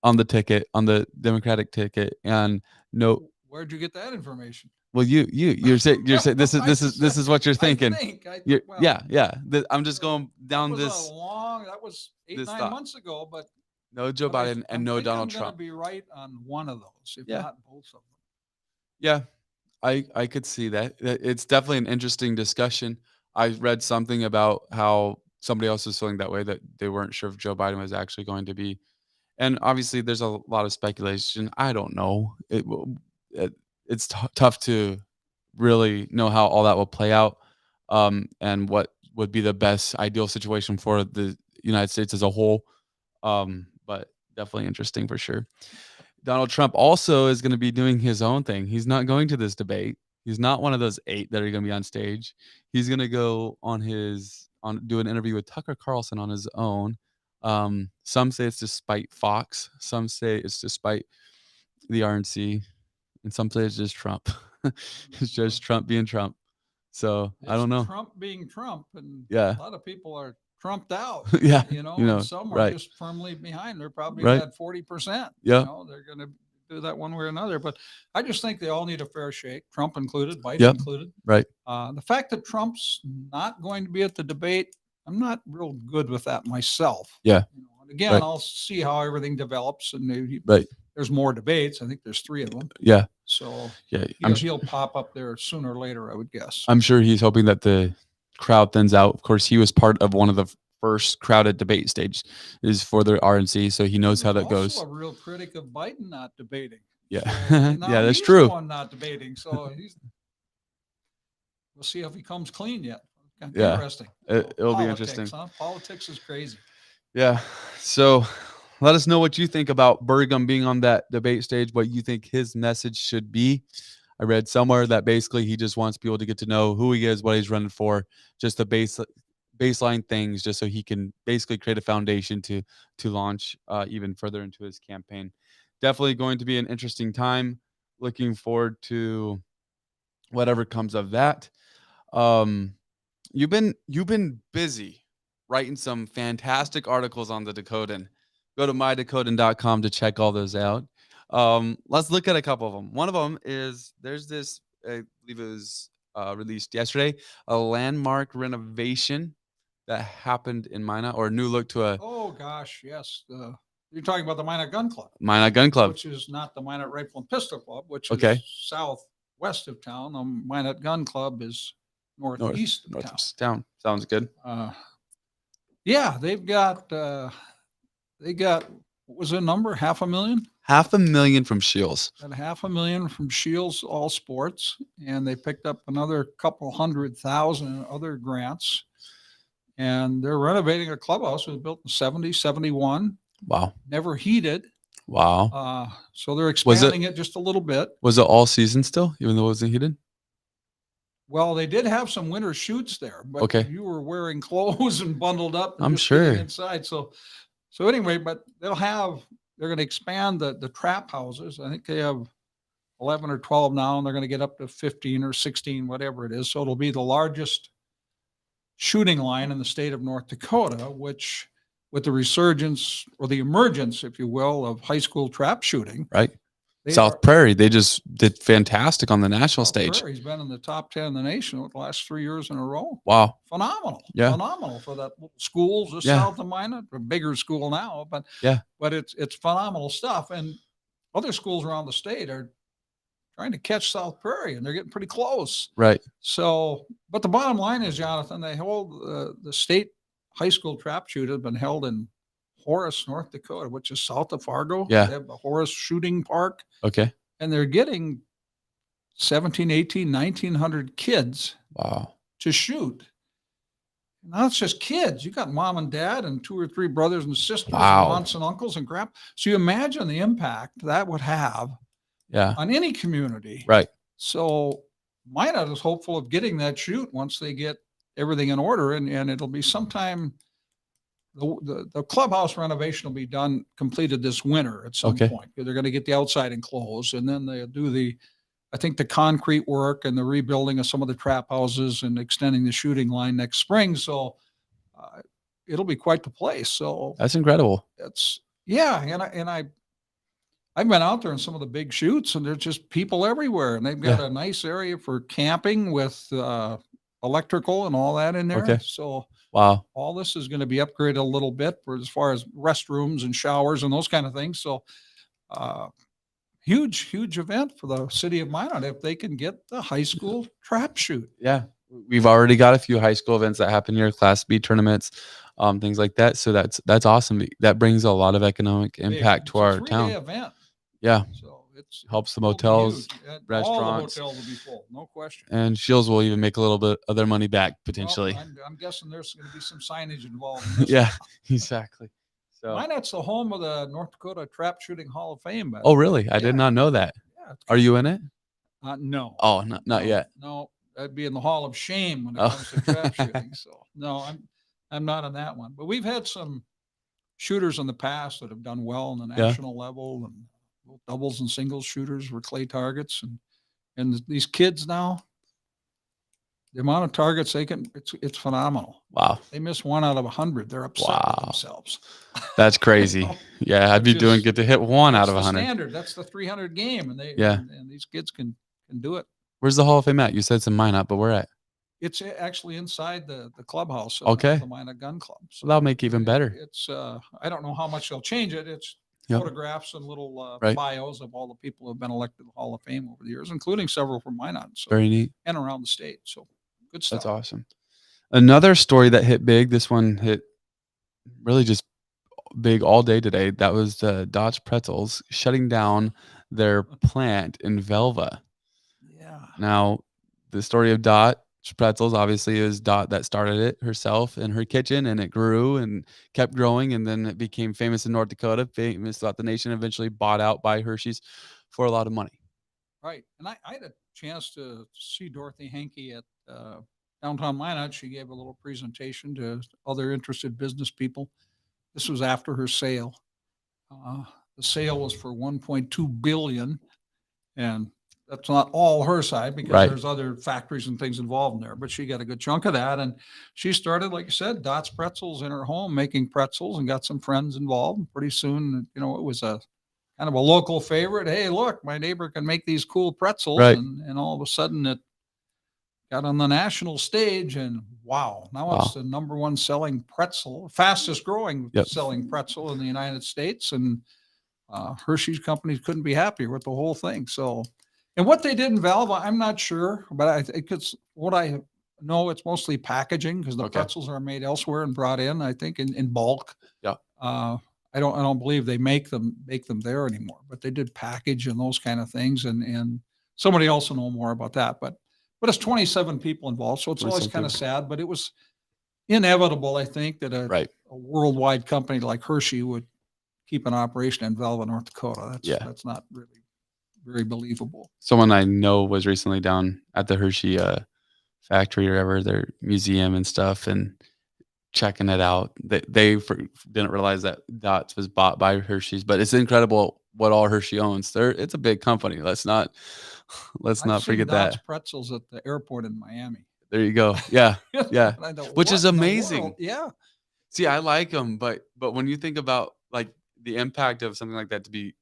on the ticket, on the Democratic ticket, and no. Where'd you get that information? Well, you're saying this is what you're thinking. I'm just going down this. That was 8-9 months ago, but no Joe Biden and no Donald Trump. I'm going to be right on one of those, if not both of them. Yeah, I could see that. It's definitely an interesting discussion. I read something about how somebody else was feeling that way, that they weren't sure if Joe Biden was actually going to be. And obviously, there's a lot of speculation. I don't know. It's tough to really know how all that will play out, and what would be the best ideal situation for the United States as a whole. But definitely interesting for sure. Donald Trump also is going to be doing his own thing. He's not going to this debate. He's not one of those 8 that are going to be on stage. He's going to go do an interview with Tucker Carlson on his own. Some say it's to spite Fox. Some say it's to spite the RNC. And some say it's just Trump. It's just Trump being Trump. So I It's don't know. Trump being Trump, and Yeah. a lot of people are trumped out, Yeah. and some are Right. just firmly behind. They're probably Right. at 40%. Yeah. They're going to do that one way or another. But I just think they all need a fair shake, Trump included, Biden Yep. included. Right. The fact that Trump's not going to be at the debate, I'm not real good with that myself. Yeah. And again, Right. I'll see how everything develops, and Right. there's more debates. I think there's 3 of them. Yeah. So Yeah. he'll pop up there sooner or later, I would guess. I'm sure he's hoping that the crowd thins out. Of course, he was part of one of the first crowded debate stage is for the RNC, so he knows how that goes. Also a real critic of Biden not debating. Yeah. So Yeah, that's he's true. The one not debating. So we'll see if he comes clean yet. Yeah. Interesting. It'll be Politics, interesting. huh? Politics is crazy. Yeah. So let us know what you think about Burgum being on that debate stage, what you think his message should be. I read somewhere that basically he just wants people to get to know who he is, what he's running for, just the baseline things, just so he can basically create a foundation to launch even further into his campaign. Definitely going to be an interesting time. Looking forward to whatever comes of that. You've been busy writing some fantastic articles on the Dakotan. Go to mydakotan.com to check all those out. Let's look at a couple of them. One of them is there's this, I believe it was released yesterday, a landmark renovation that happened in Minot, or a new look to a Oh gosh, yes. You're talking about the Minot Gun Club, Minot Gun Club. which is not the Minot Rifle and Pistol Club, which Okay. is southwest of town. The Minot Gun Club is northeast of town. Town. Sounds good. Yeah, they got what was the number? 500,000? $500,000 from Shields. Got 500,000 from Shields All Sports, and they picked up another couple 100,000 in other grants. And they're renovating a clubhouse. It was built in 70, 71. Wow. Never heated. Wow. So they're expanding it just a little bit. Was it all season still, even though it wasn't heated? Well, they did have some winter shoots there, but Okay. you were wearing clothes and bundled up. And I'm just sure. getting inside. So anyway, but they're going to expand the trap houses. I think they have 11 or 12 now, and they're going to get up to 15 or 16, whatever it is. So it'll be the largest shooting line in the state of North Dakota, which, with the resurgence or the emergence, if you will, of high school trap shooting. Right. South Prairie, they just did fantastic on the national stage. He's been in the top 10 in the nation the last 3 years in a row. Wow. Phenomenal. Yeah. Phenomenal for that little school just south of Minot, a bigger school now, but it's phenomenal stuff. And other schools around the state are trying to catch South Prairie, and they're getting pretty close. Right. So, but the bottom line is, Jonathan, they hold the state high school trap shoot has been held in Horace, North Dakota, which is south of Fargo. Yeah. They have the Horace Shooting Park. Okay. And they're getting 17, 18, 1,900 kids to shoot. Now it's just kids. You got mom and dad and 2 or 3 brothers and sisters and aunts and uncles and crap. So you imagine the impact that would have on any community. Right. So Minot is hopeful of getting that shoot once they get everything in order, and it'll be sometime. The clubhouse renovation will be completed this winter at some point. They're going to get the outside enclosed, and then they'll do the concrete work and the rebuilding of some of the trap houses and extending the shooting line next spring. So it'll be quite the place. So that's incredible. I've been out there in some of the big shoots, and there's just people everywhere, and they've got a nice area for camping with electrical and all that in there. Okay. So wow, all this is going to be upgraded a little bit for as far as restrooms and showers and those kind of things. So huge event for the city of Minot if they can get the high school trap shoot. Yeah. We've already got a few high school events that happen here, Class B tournaments, things like that. So that's awesome. That brings a lot of economic impact to our town. Event. Yeah. So it helps the motels, restaurants. All the hotels will be full, no question. And Shields will even make a little bit of their money back potentially. Well, I'm guessing there's going to be some signage involved in this. Yeah, exactly. So Minot's the home of the North Dakota Trap Shooting Hall of Fame. Oh, really? I did not know that. Yeah. Are you in it? No. Oh, not yet. No, that'd be in the Hall of Shame when it comes to trap shooting. So no, I'm not on that one. But we've had some shooters in the past that have done well on the national level, and doubles and singles shooters were clay targets, and these kids now, the amount of targets they can, it's phenomenal. Wow. They miss 1 out of 100. They're upset Wow. with themselves. That's crazy. Yeah, I'd be doing good to hit 1 out of 100. Standard. That's the 300 game, and and these kids can do it. Where's the Hall of Fame at? You said some Minot, but where at? It's actually inside the clubhouse of Okay. the Minot Gun Club. So Well, that'll make it even better. It's I don't know how much they'll change it. It's Yep. photographs and little Right. bios of all the people who have been elected to the Hall of Fame over the years, including several from Minot. So, Very neat. and around the state. So good stuff. That's awesome. Another story that hit big. This one hit really just big all day today. That was the Dot's Pretzels shutting down their plant in Velva. Yeah. Now, the story of Dot's Pretzels obviously is Dot that started it herself in her kitchen, and it grew and kept growing, and then it became famous in North Dakota, famous throughout the nation, eventually bought out by Hershey's for a lot of money. Right. And I had a chance to see Dorothy Hankey at downtown Minot. She gave a little presentation to other interested business people. This was after her sale. The sale was for $1.2 billion, and that's not all her side because Right. there's other factories and things involved in there, but she got a good chunk of that. And she started, like I said, Dot's Pretzels in her home, making pretzels, and got some friends involved. And pretty soon, it was a kind of a local favorite. Hey, look, my neighbor can make these cool pretzels. Right. And all of a sudden it got on the national stage, and wow, now it's the number one selling pretzel, fastest growing selling pretzel in the United States. And Hershey's companies couldn't be happier with the whole thing. So, and what they did in Valva, I'm not sure, but I think it's what I know. It's mostly packaging because the pretzels are made elsewhere and brought in, I think, in bulk. Yeah. I don't believe they make them there anymore, but they did package and those kind of things. And somebody else will know more about that, but it's 27 people involved. So it's always kind of sad, but it was inevitable, I think, that a worldwide company like Hershey would keep an operation in Velva, North Dakota. That's not really very believable. Someone I know was recently down at the Hershey factory or whatever, their museum and stuff, and checking it out. They didn't realize that Dots was bought by Hershey's, but it's incredible what all Hershey owns. It's a big company. Let's not forget Dots that. Pretzels at the airport in Miami. There you go. Yeah, yeah. Thought, which is amazing. Yeah. See, I like them, but when you think about like the impact of something like that to be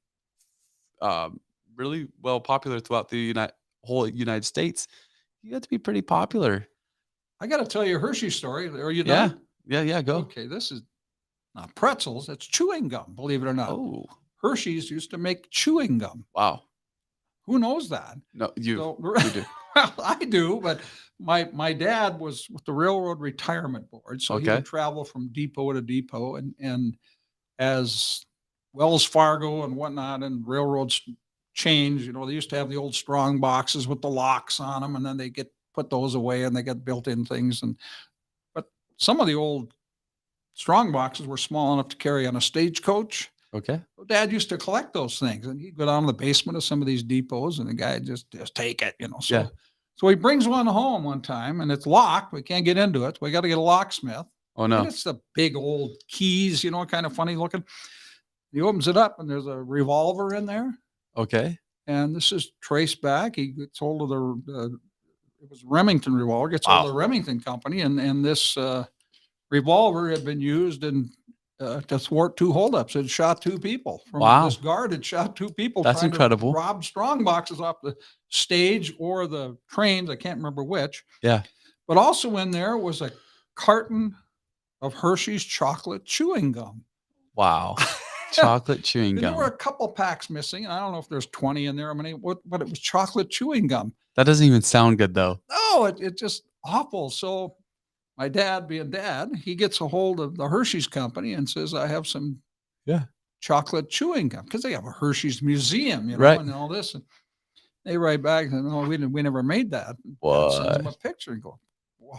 really well popular throughout the whole United States, you have to be pretty popular. I got to tell you a Hershey story. Are you done? Yeah, go. Okay, this is not pretzels. It's chewing gum, believe it or not. Oh. Hershey's used to make chewing gum. Wow. Who knows that? No, you do. I do, but my dad was with the Railroad Retirement Board, so he would travel from depot to depot, and as Wells Fargo and whatnot and railroads change, they used to have the old strong boxes with the locks on them, and then they put those away and they got built-in things. But some of the old strong boxes were small enough to carry on a stagecoach. Okay. Dad used to collect those things, and he'd go down to the basement of some of these depots, and the guy just take it, So he brings one home one time, and it's locked. We can't get into it. We got to get a locksmith. Oh no! And it's the big old keys, kind of funny looking. He opens it up, and there's a revolver in there. Okay. And this is traced back. He gets hold of it was Remington revolver. Gets hold of the Remington company, and this revolver had been used to thwart 2 holdups. It shot 2 people. This guard had shot 2 people. That's incredible. To rob strong boxes off the stage or the trains. I can't remember which. Yeah. But also in there was a carton of Hershey's chocolate chewing gum. Wow. Chocolate chewing gum. There were a couple packs missing. I don't know if there's 20 in there. But it was chocolate chewing gum. That doesn't even sound good though. No, it's just awful. So my dad, being dad, he gets a hold of the Hershey's company and says, I have some chocolate chewing gum, because they have a Hershey's museum, and all this. And they write back and no, we never made that. What? Sends them a picture and go, whoa,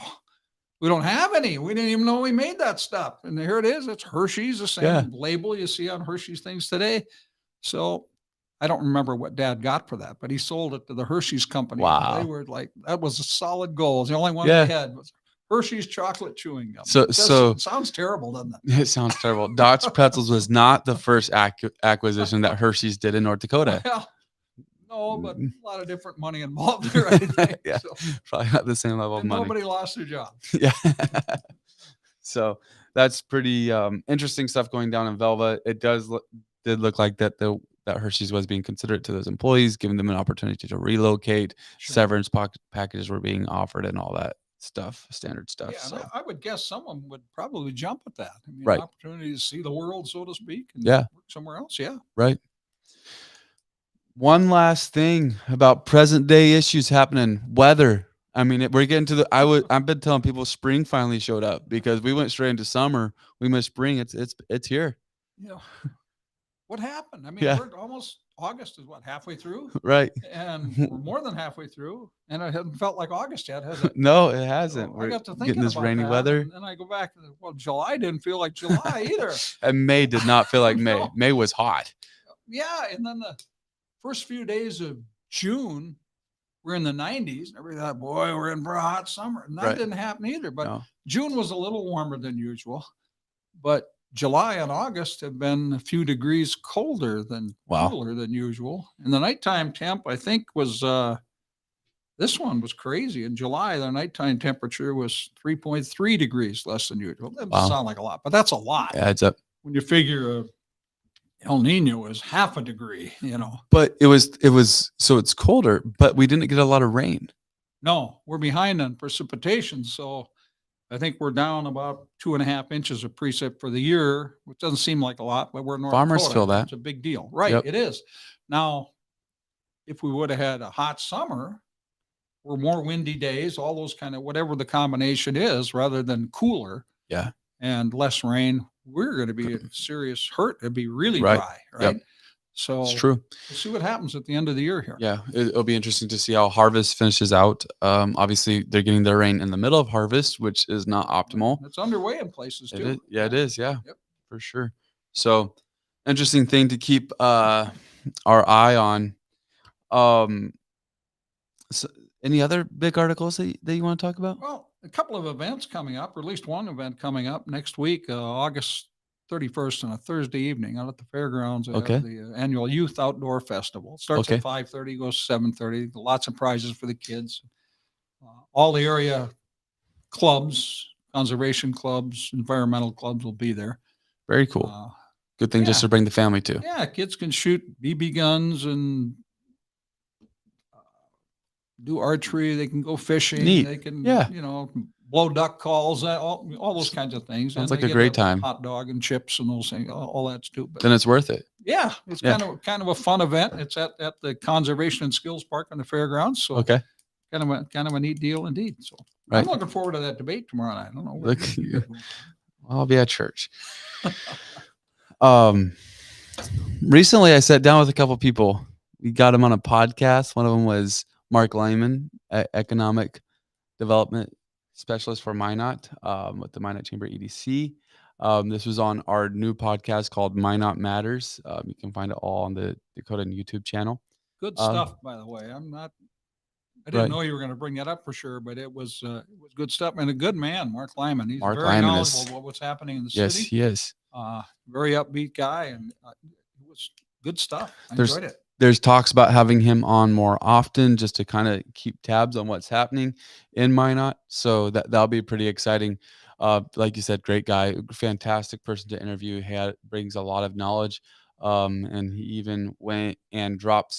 we don't have any. We didn't even know we made that stuff. And here it is. It's Hershey's, the same label you see on Hershey's things today. So I don't remember what Dad got for that, but he sold it to the Hershey's company. Wow. They were like, that was a solid goal. It was the only one they had was Hershey's chocolate chewing gum. So it sounds terrible, doesn't it? It sounds terrible. Dot's Pretzels was not the first acquisition that Hershey's did in North Dakota. Well, No, but a lot of different money involved there, I think. Yeah, So, probably not the same level of and money. nobody lost their job. Yeah. So that's pretty interesting stuff going down in Velva. It did look like that Hershey's was being considerate to those employees, giving them an opportunity to relocate. Sure. Severance packages were being offered and all that stuff, standard stuff. Yeah, So and I would guess someone would probably jump at that. I mean, Right. opportunity to see the world, so to speak, and Yeah. work somewhere else. Yeah. right. One last thing about present day issues happening. Weather. I mean, we're getting to I've been telling people spring finally showed up because we went straight into summer. We missed spring. It's here. Yeah. What happened? I mean, Yeah. we're almost August is what, halfway through? Right. And we're more than halfway through, and it hasn't felt like August yet, has it? No, it hasn't. So I We're got to getting thinking this about rainy that, weather. and then I go back and well, July didn't feel like July either. And May did not feel like May. No. May was hot. Yeah, and then the first few days of June, we're in the 90s, and everybody thought, boy, we're in for a hot summer. And that Right. didn't happen either. But No. June was a little warmer than usual. But July and August have been a few degrees colder than Wow. cooler than usual. And the nighttime temp, I think, was this one was crazy. In July, the nighttime temperature was 3.3 degrees less than usual. That doesn't Wow. sound like a lot, but that's a lot. It adds up. When you figure El Nino is half a degree, you know. But it was so it's colder, but we didn't get a lot of rain. No, we're behind on precipitation. So I think we're down about 2.5 inches of precip for the year, which doesn't seem like a lot, but we're North Farmers Dakota. feel that. It's a big deal. Right. Yep. It is. Now, if we would have had a hot summer or more windy days, all those kind of whatever the combination is, rather than cooler Yeah. and less rain, we're going to be in serious hurt. It'd be really Right. dry. Right. Yep. So It's true. we'll see what happens at the end of the year here. Yeah. It'll be interesting to see how harvest finishes out. Obviously they're getting their rain in the middle of harvest, which is not optimal. It's underway in places It too. is. Yeah, it is. Yeah. Yep. For sure. So interesting thing to keep our eye on. So any other big articles that you want to talk about? Well, a couple of events coming up, or at least one event coming up next week, August 31st on a Thursday evening out at the fairgrounds. They Okay. have the annual Youth Outdoor Festival. It starts Okay. at 5:30, goes 7:30. Lots of prizes for the kids. All the area clubs, conservation clubs, environmental clubs will be there. Very cool. Good thing just yeah. to bring the family to. Yeah, kids can shoot BB guns and do archery. They can go fishing. Neat. They can, Yeah. blow duck calls, all those kinds of things. Sounds And like they a get great time. Hot dog and chips and those things. All that's too. But Then it's worth it. yeah, it's Yeah. kind of a fun event. It's at the Conservation and Skills Park on the fairgrounds. So Okay. kind of a neat deal indeed. So Right. I'm looking forward to that debate tomorrow night. I don't know. Look, Yeah. I'll be at church. Recently I sat down with a couple people. We got them on a podcast. One of them was Mark Lyman, economic development specialist for Minot, with the Minot Chamber EDC. This was on our new podcast called Minot Matters. You can find it all on the Dakota YouTube channel. Good stuff, by the way. I didn't Right. know you were going to bring that up for sure, but it was good stuff and a good man, Mark Lyman. He's Mark very Lyman knowledgeable is- about what's happening in the Yes, city. he is. Very upbeat guy, and it was good stuff. I There's- enjoyed it. There's talks about having him on more often just to kind of keep tabs on what's happening in Minot. So that'll be pretty exciting. Like you said, great guy, fantastic person to interview. Brings a lot of knowledge. And he even went and dropped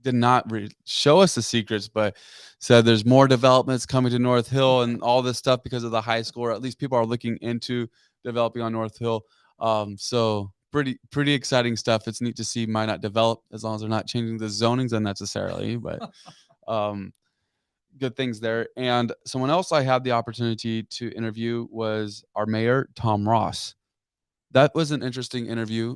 did not show us the secrets, but said there's more developments coming to North Hill and all this stuff because of the high school, or at least people are looking into developing on North Hill. So pretty exciting stuff. It's neat to see Minot develop as long as they're not changing the zonings unnecessarily, but good things there. And someone else I had the opportunity to interview was our mayor, Tom Ross. That was an interesting interview.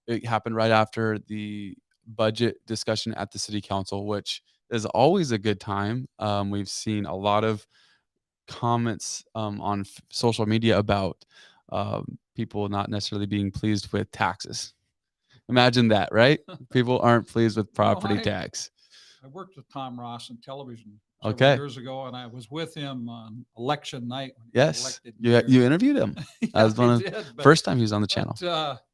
It happened right after the budget discussion at the city council, which is always a good time. We've seen a lot of comments on social media about people not necessarily being pleased with taxes. Imagine that, right? People aren't pleased with property tax. I worked with Tom Ross in television Okay. years ago, and I was with him on election night. When he was Yes, elected you mayor. interviewed him. Yeah, That was one I of did, but- first time he was on the channel. but,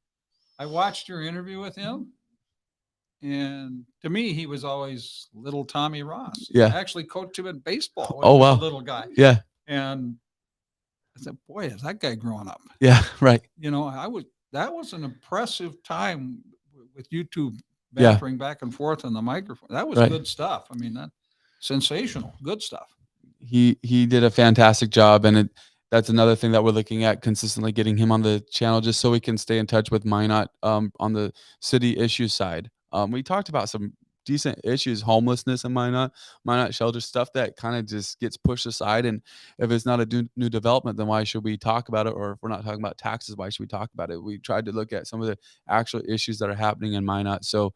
I watched your interview with him, And to me, he was always little Tommy Ross. Yeah. I actually coached him in baseball when Oh, he was a wow. little guy. Yeah. And I said, boy, is that guy growing up? Yeah. Right. That was an impressive time with you two Yeah. bantering back and forth on the microphone. That was Right. good stuff. I mean, that sensational, good stuff. He did a fantastic job, and that's another thing that we're looking at, consistently getting him on the channel just so we can stay in touch with Minot on the city issue side. We talked about some decent issues, homelessness in Minot shelter, stuff that kind of just gets pushed aside. And if it's not a new development, then why should we talk about it? Or if we're not talking about taxes, why should we talk about it? We tried to look at some of the actual issues that are happening in Minot. So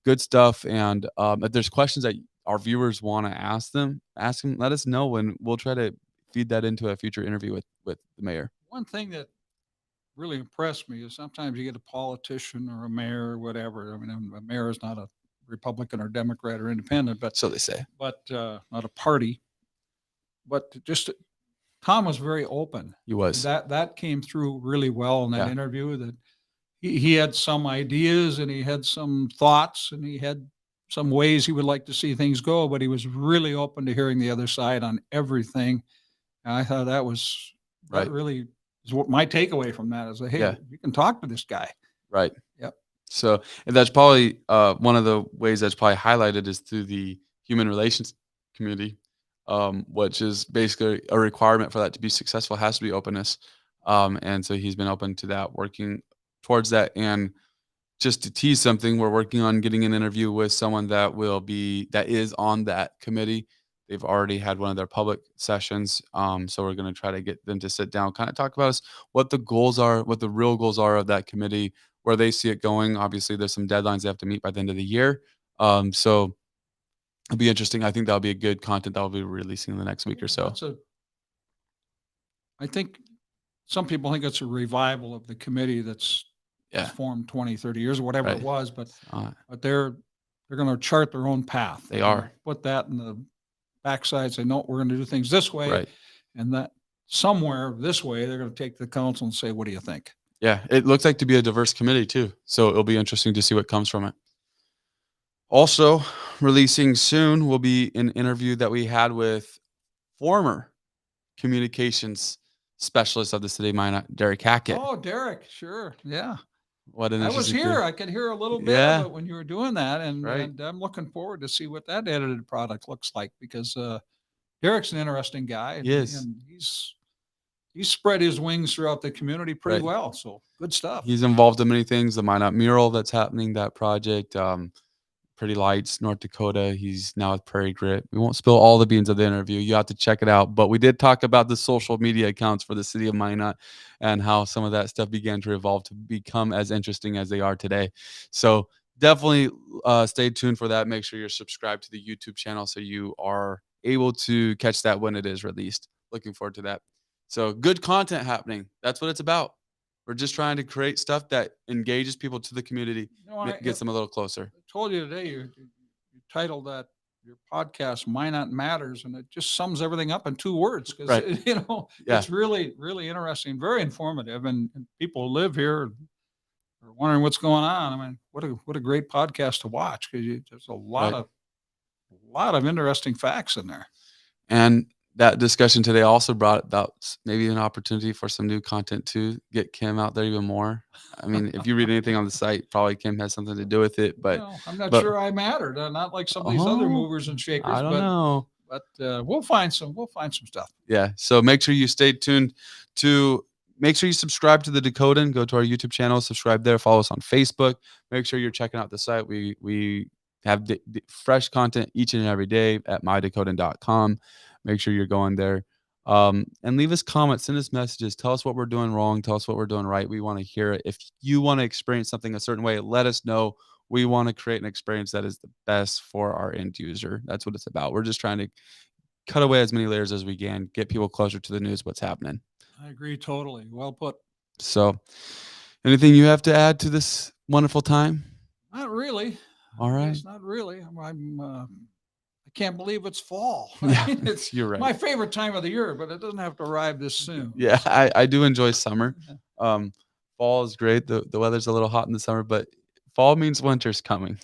good stuff. And if there's questions that our viewers want to ask them, let us know, and we'll try to feed that into a future interview with the mayor. One thing that really impressed me is sometimes you get a politician or a mayor or whatever. I mean, a mayor is not a Republican or Democrat or independent, So they say. but not a party. But just Tom was very open. He was. That came through really well in that Yeah. interview. That he had some ideas and he had some thoughts and he had some ways he would like to see things go, but he was really open to hearing the other side on everything. And I thought that Right. really is what my takeaway from that is. Hey, Yeah. you can talk to this guy. Right. Yep. So, and that's probably one of the ways that's probably highlighted is through the human relations community, which is basically a requirement for that to be successful, has to be openness. And so he's been open to that, working towards that. And just to tease something, we're working on getting an interview with someone that is on that committee. They've already had one of their public sessions. So we're going to try to get them to sit down, kind of talk about what the goals are, what the real goals are of that committee, where they see it going. Obviously, there's some deadlines they have to meet by the end of the year. So it'll be interesting. I think that'll be a good content that we'll be releasing in the next week or so. I think some people think it's a revival of the committee that's formed 20, 30 years or whatever it was, but they're going to chart their own path. They are. Put that in the backside, say, no, we're going to do things this way. Right. And that somewhere this way, they're going to take the council and say, what do you think? Yeah, it looks like to be a diverse committee too. So it'll be interesting to see what comes from it. Also, releasing soon will be an interview that we had with former communications specialist of the city of Minot, Derek Hackett. Oh, Derek, sure. Yeah. What an I was interesting here. career. I could hear a little bit of it when you were doing that. And, Right. and I'm looking forward to see what that edited product looks like, because Derek's an interesting guy. And, Yes. and he's spread his wings throughout the community pretty Right. well. So good stuff. He's involved in many things. The Minot mural that's happening, that project, Pretty Lights, North Dakota. He's now with Prairie Grit. We won't spill all the beans of the interview. You have to check it out. But we did talk about the social media accounts for the city of Minot and how some of that stuff began to evolve to become as interesting as they are today. So definitely stay tuned for that. Make sure you're subscribed to the YouTube channel so you are able to catch that when it is released. Looking forward to that. So good content happening. That's what it's about. We're just trying to create stuff that engages people to the community, gets them a little closer. I told you today, you titled that your podcast Minot Matters, and it just sums everything up in 2 words, because Right. it's really, really interesting, very informative, and people who live here are wondering what's going on. I mean, what a great podcast to watch, because there's a lot of interesting facts in there. And that discussion today also brought about maybe an opportunity for some new content to get Kim out there even more. I mean, if you read anything on the site, probably Kim has something to do with it. But I'm not sure I mattered. Not like some of these other movers and shakers. I don't know. But we'll find some stuff. Yeah. So make sure you stay tuned make sure you subscribe to the Dakotan. Go to our YouTube channel, subscribe there, follow us on Facebook. Make sure you're checking out the site. We have fresh content each and every day at mydakotan.com. Make sure you're going there, and leave us comments, send us messages, tell us what we're doing wrong, tell us what we're doing right. We want to hear it. If you want to experience something a certain way, let us know. We want to create an experience that is the best for our end user. That's what it's about. We're just trying to cut away as many layers as we can, get people closer to the news, what's happening. I agree totally. Well put. So, anything you have to add to this wonderful time? Not really. All right. Not really. I can't believe it's fall. Yeah, it's you're right. My favorite time of the year, but it doesn't have to arrive this soon. Yeah, I do enjoy summer. Fall is great. The weather's a little hot in the summer, but Fall means winter's coming.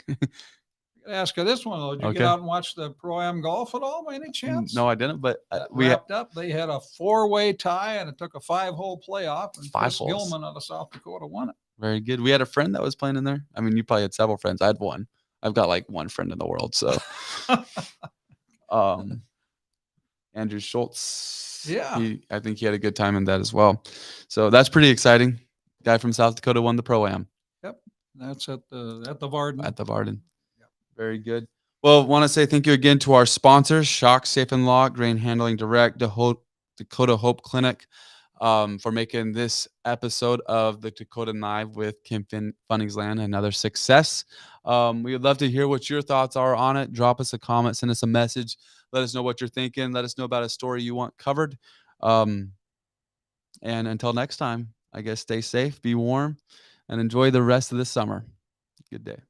Ask you this one though. Did you get Okay. out and watch the Pro-Am golf at all by any chance? No, I didn't, but That we wrapped up. They had a 4-way tie and it took a 5-hole playoff. And 5 Chris holes. Gilman out of South Dakota won it. Very good. We had a friend that was playing in there. I mean, you probably had several friends. I had one. I've got like one friend in the world. So, Andrew Schultz. Yeah. I think he had a good time in that as well. So that's pretty exciting. Guy from South Dakota won the Pro-Am Yep. That's at the Varden. at the Varden. Yep. Very good. Well, want to say thank you again to our sponsors, Shock Safe and Lock, Grain Handling Direct, Dakota Hope Clinic, for making this episode of the Dakotan Live with Kim Fundingsland another success. We would love to hear what your thoughts are on it. Drop us a comment, send us a message. Let us know what you're thinking. Let us know about a story you want covered. And until next time, I guess stay safe, be warm, and enjoy the rest of the summer. Good day.